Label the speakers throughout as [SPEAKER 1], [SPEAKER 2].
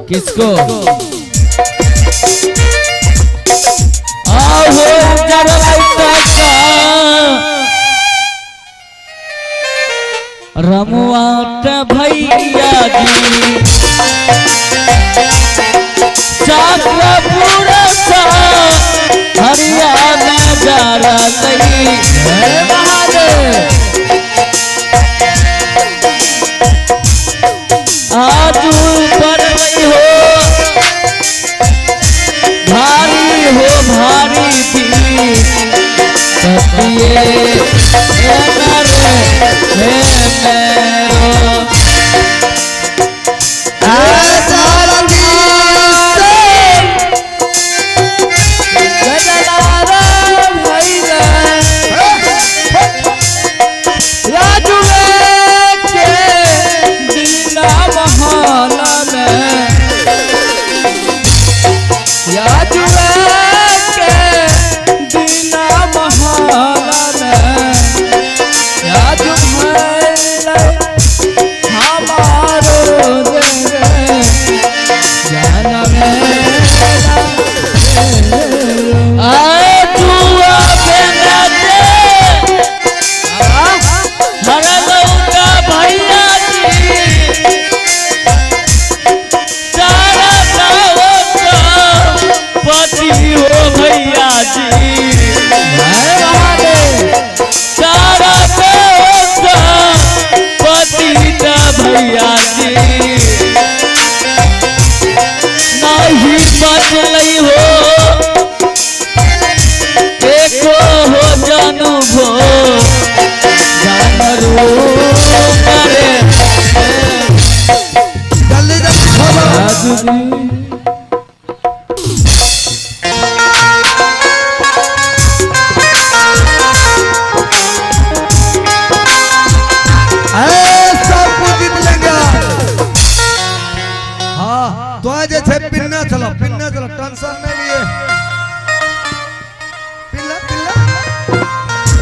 [SPEAKER 1] किसको आओ रमुआट भैया जी चाकरपुर सा हरियाणा जा रही आज पर हो भारी भी सतिए टेंशन नहीं लिए पिल्ला पिल्ला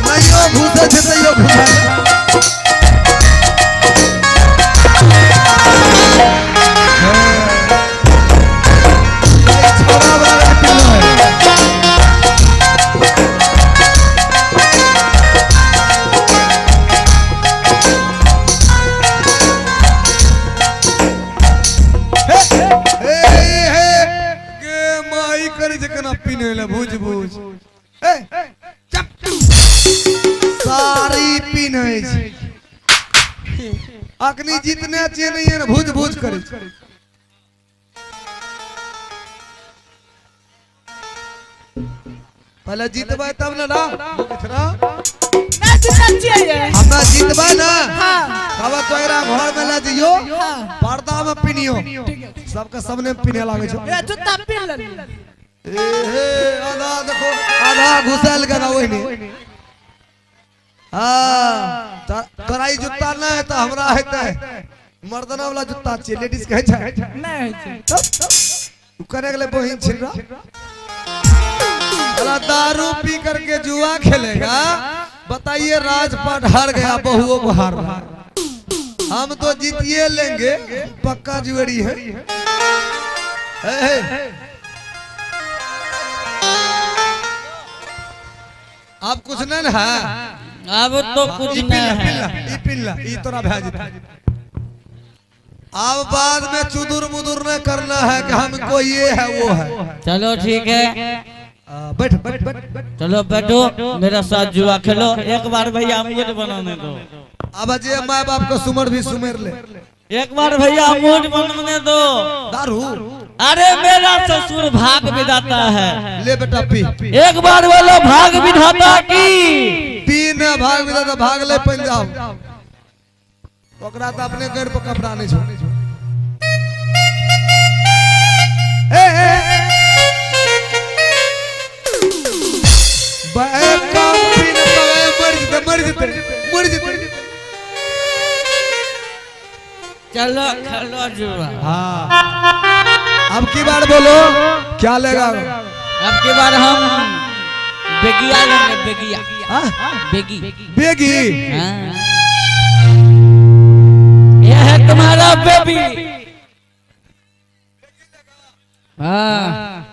[SPEAKER 1] नयो घुसे छे तयो घुसा भूज भूज सारी पीने अग्नि जितने अच्छे नहीं है ना भूज भूज करे पहले जीतबा तब ना हमरा जीतबा ना अब तोरा घर में ला दियो पर्दा में पिनियो सबका सबने पीने लागे छो ए जूता पीन ले आधा देखो आधा घुसल गया वही नहीं हाँ तराई जूता ना है तो हमरा है मर्दना वाला जूता चाहिए लेडीज कहे जाए नहीं तू करे गले बहिन छिरा अला दारू पी करके जुआ खेलेगा बताइए राजपाट हार गया बहुओं को हार रहा हम तो जीतिए लेंगे पक्का जुएरी है अब कुछ नहीं है
[SPEAKER 2] अब तो कुछ नहीं है
[SPEAKER 1] पिल्ला ई तोरा भेज अब बाद में चुदुर मुदुर न करना है कि हमको ये है वो है
[SPEAKER 2] चलो ठीक है
[SPEAKER 1] बैठ बैठ बैठ
[SPEAKER 2] चलो बैठो मेरा साथ जुआ खेलो एक बार भैया मूड बनाने दो
[SPEAKER 1] अब अजय माँ बाप को सुमर भी सुमेर ले
[SPEAKER 2] एक बार भैया मूड बनाने दो
[SPEAKER 1] दारू
[SPEAKER 2] अरे मेरा ससुर भाग विधाता है
[SPEAKER 1] ले बेटा पी
[SPEAKER 2] एक बार बोलो भाग विधाता की
[SPEAKER 1] पी न भाग विधाता भाग ले पंजाब ओकरा तो अपने घर पर कपड़ा नहीं छो
[SPEAKER 2] चलो खेलो जुआ
[SPEAKER 1] हाँ अब की बार बोलो क्या लेगा
[SPEAKER 2] अब की बार हम बेगिया लेंगे बेगिया बेगी
[SPEAKER 1] बेगी
[SPEAKER 2] यह है तुम्हारा बेबी हाँ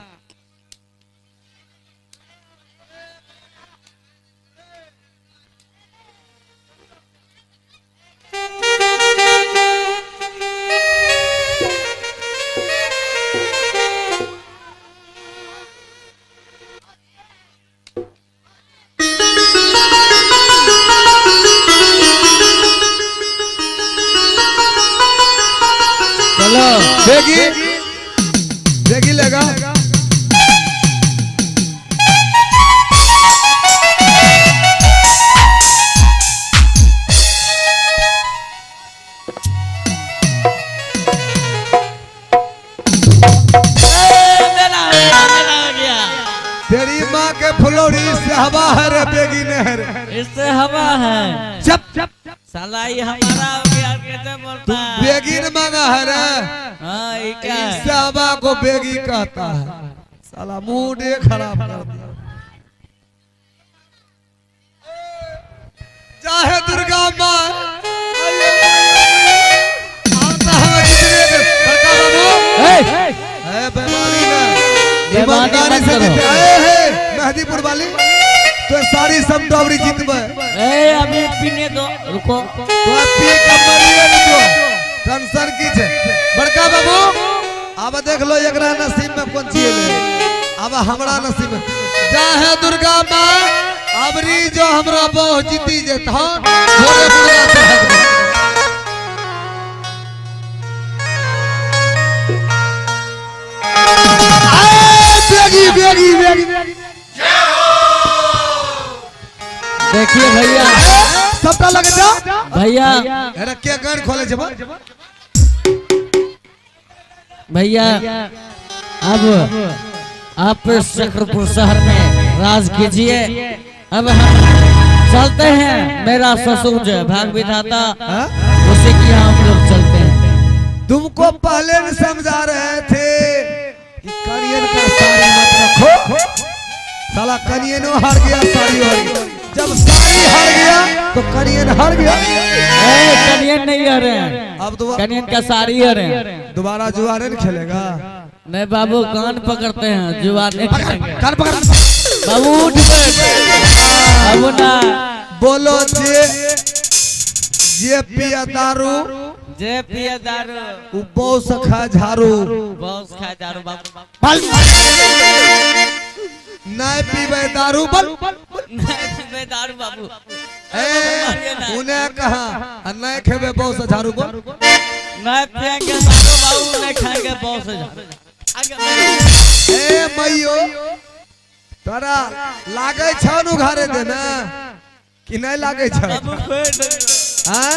[SPEAKER 2] चलो
[SPEAKER 1] बेगी बेगी लगा तेरी माँ के फुलौड़ी से हवा है रे बेगी नहर
[SPEAKER 2] इससे हवा है
[SPEAKER 1] जब जब
[SPEAKER 2] साला ये हमारा प्यार कैसे बोलता है
[SPEAKER 1] बेगी ने मांगा है रे
[SPEAKER 2] हाँ ये क्या है
[SPEAKER 1] इससे हवा को बेगी कहता है साला मूड ही खराब कर दिया चाहे दुर्गा माँ आता है जितने बड़का बाबू है बेमानी ना ईमानदारी से जीते आए हैं मेहदीपुर वाली तो सारी समटवरी जीतबे
[SPEAKER 2] अभी पीने दो रुको
[SPEAKER 1] तो पी के मरिए जो टेंशन की छे बड़का बाबू अब देख लो एकरा नसीब में कौन चीज है अब हमरा नसीब में चाहे दुर्गा माँ अबरी जो हमरा बहु जीती जेता भोरे मुर्गा चढ़ा बेगी बेगी बेगी
[SPEAKER 2] देखिए भैया
[SPEAKER 1] सबका लगे जा
[SPEAKER 2] भैया
[SPEAKER 1] अरे क्या गान खोले जब
[SPEAKER 2] भैया अब आप शकरपुर शहर में राज कीजिए अब हम चलते हैं मेरा ससुर जो है भाग विधाता उसी की यहाँ हम लोग चलते हैं
[SPEAKER 1] तुमको पहले भी समझा रहे थे कि करियन का साड़ी मत रखो साला कनियनो हार गया साड़ी हार गया जब साड़ी हार गया तो कनियन हार गया
[SPEAKER 2] कनियन नहीं आ रहे हैं
[SPEAKER 1] अब दोबारा
[SPEAKER 2] कनियन का साड़ी आ रहे हैं
[SPEAKER 1] दोबारा जुआरे नहीं खेलेगा
[SPEAKER 2] नहीं बाबू कान पकड़ते हैं जुआ नहीं खेलेंगे
[SPEAKER 1] कान पकड़
[SPEAKER 2] बाबू उठ बाबू ना
[SPEAKER 1] बोलो जे पिया दारू
[SPEAKER 2] जे पिया दारू
[SPEAKER 1] वो बहुत सखा झारू
[SPEAKER 2] बहुत खा दारू बाबू
[SPEAKER 1] नहीं पीबे दारू बल
[SPEAKER 2] नहीं दारू बाबू
[SPEAKER 1] उन्हें कहा नहीं खेबे बहुत सा झारू बल
[SPEAKER 2] नहीं पिएंगे दारू बाबू नहीं खाएंगे बहुत से
[SPEAKER 1] ए मैयो तोरा लागे छ नु घरे देना कि नहीं लागे छ हां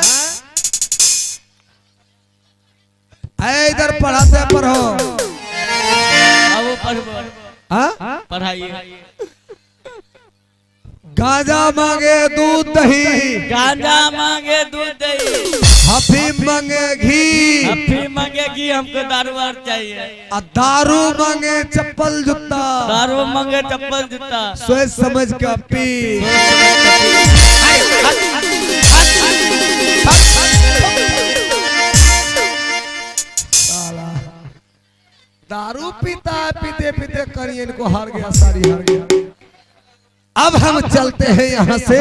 [SPEAKER 1] ए इधर पढ़ाते पढ़ो
[SPEAKER 2] बाबू पढ़ो
[SPEAKER 1] हां
[SPEAKER 2] पढ़ाइए
[SPEAKER 1] गांजा मांगे दूध दही
[SPEAKER 2] गांजा मांगे दूध दही
[SPEAKER 1] हफीम मांगे घी
[SPEAKER 2] अफीम मांगे घी हमको दारू और चाहिए
[SPEAKER 1] और दारू मांगे चप्पल जूता
[SPEAKER 2] दारू मांगे चप्पल जूता
[SPEAKER 1] सोच समझ के पी साला दारू पीता पीते पीते करियन को हार गया सारी हार गया अब हम चलते हैं यहाँ से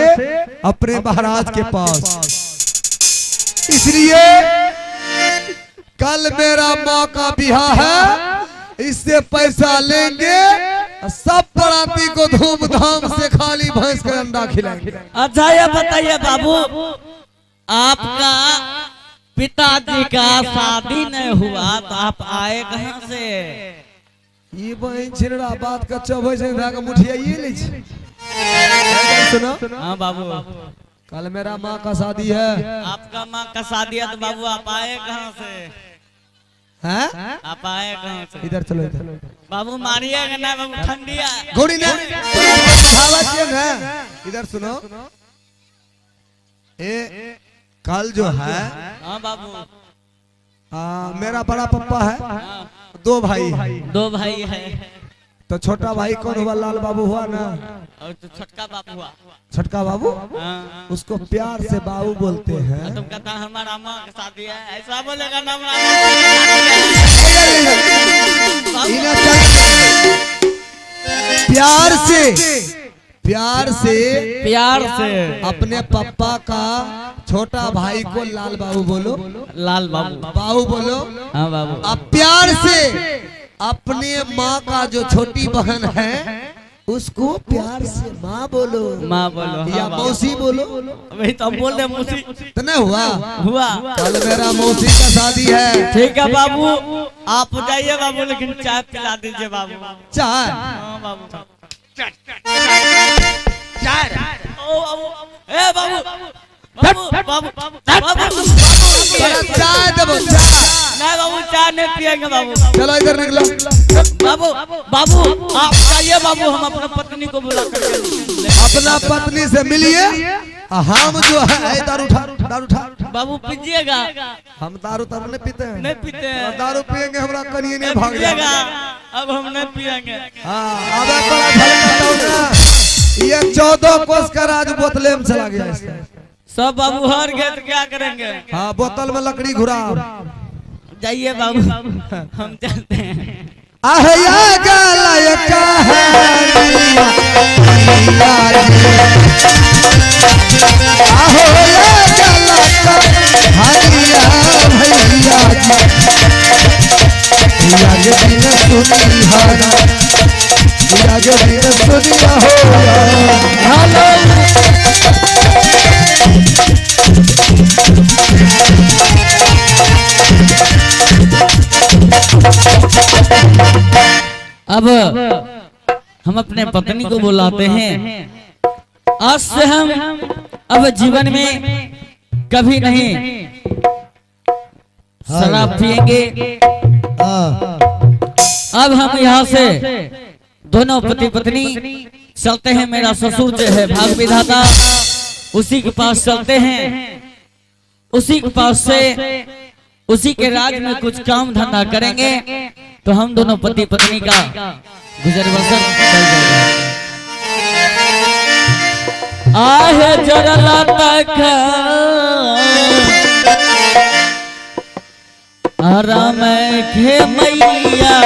[SPEAKER 1] अपने महाराज के पास इसलिए कल मेरा माँ का बिहा है इससे पैसा लेंगे सब बराती को धूमधाम से खाली भैंस का अंडा खिलाएंगे
[SPEAKER 2] अच्छा ये बताइए बाबू आपका पिताजी का शादी नहीं हुआ तो आप आए कहाँ से
[SPEAKER 1] ये बहन छिड़ा बात का चौबे से भाग मुठिया ये ले छी सुनो
[SPEAKER 2] हाँ बाबू
[SPEAKER 1] कल मेरा माँ का शादी है
[SPEAKER 2] आपका माँ का शादी है तो बाबू आप आए कहाँ से
[SPEAKER 1] हैं
[SPEAKER 2] आप आए कहाँ से
[SPEAKER 1] इधर चलो इधर
[SPEAKER 2] बाबू मारिएगा ना बाबू ठंडी है
[SPEAKER 1] घोड़ी ने कहावत है ना इधर सुनो ए कल जो है
[SPEAKER 2] हाँ बाबू
[SPEAKER 1] मेरा बड़ा पप्पा है दो भाई है
[SPEAKER 2] दो भाई है
[SPEAKER 1] तो छोटा भाई कौन हुआ लाल बाबू हुआ ना
[SPEAKER 2] और तो छोटका बाबू हुआ
[SPEAKER 1] छोटका बाबू
[SPEAKER 2] हाँ।
[SPEAKER 1] उसको प्यार से बाबू बोलते हैं
[SPEAKER 2] तुम कहता हमारा माँ का शादी है ऐसा बोलेगा ना
[SPEAKER 1] इन्हें प्यार से प्यार से
[SPEAKER 2] प्यार से
[SPEAKER 1] अपने पापा का छोटा भाई को लाल बाबू बोलो,
[SPEAKER 2] लाल बाबू।
[SPEAKER 1] बाबू बोलो।
[SPEAKER 2] हाँ बाबू।
[SPEAKER 1] अब प्यार से अपने माँ का जो छोटी बहन है उसको प्यार से माँ बोलो,
[SPEAKER 2] माँ बोलो। हाँ
[SPEAKER 1] या
[SPEAKER 2] बाबू।
[SPEAKER 1] मौसी बोलो।
[SPEAKER 2] वही तो हम बोल रहे मौसी।
[SPEAKER 1] तो नहीं हुआ?
[SPEAKER 2] हुआ।
[SPEAKER 1] कल मेरा मौसी का शादी है।
[SPEAKER 2] ठीक है बाबू, आप जाइए बाबू, लेकिन चाय पिला दीजिए बाबू।
[SPEAKER 1] चाय?
[SPEAKER 2] हाँ बाबू। ए बाबू बाबू बाबू
[SPEAKER 1] चाय दबो, चाय।
[SPEAKER 2] नहीं बाबू, चाय नहीं पिएंगे बाबू।
[SPEAKER 1] चलो इधर निकलो।
[SPEAKER 2] बाबू बाबू आप जाइए बाबू, हम अपना पत्नी को बुला करके
[SPEAKER 1] अपना पत्नी से मिलिए। हम जो है दारू उठा, दारू उठा।
[SPEAKER 2] बाबू पीजिएगा।
[SPEAKER 1] हम दारू तब नहीं पीते हैं।
[SPEAKER 2] नहीं पीते हैं।
[SPEAKER 1] दारू पियेंगे हमरा कनिए नहीं भाग
[SPEAKER 2] पिएगा। अब हम नहीं पिएंगे।
[SPEAKER 1] हाँ अब बड़ा झलकता हूँ ना। ये 14 कोस का राज बोतले में चला गया इसका।
[SPEAKER 2] सब बाबू हार गए तो क्या करेंगे?
[SPEAKER 1] हाँ बोतल में लकड़ी घुरा।
[SPEAKER 2] जाइए बाबू, हम चलते हैं।
[SPEAKER 1] आहया गलय कहानिया ahoya galaka hariya bhaiya ji yage din suni hara yage din suni hoya hello
[SPEAKER 2] अब हम अपने पत्नी को बुलाते हैं। आज से हम अब जीवन में कभी नहीं शराब पिएंगे। अब हम यहाँ से दोनों पति पत्नी चलते हैं। मेरा ससुर जो है भाग विधाता, उसी के पास चलते हैं। उसी के पास से उसी के राज में कुछ काम धंधा करेंगे तो हम दोनों पति पत्नी का गुजर बसर चल जाएगा। आहे जरला तक आराम खे मैया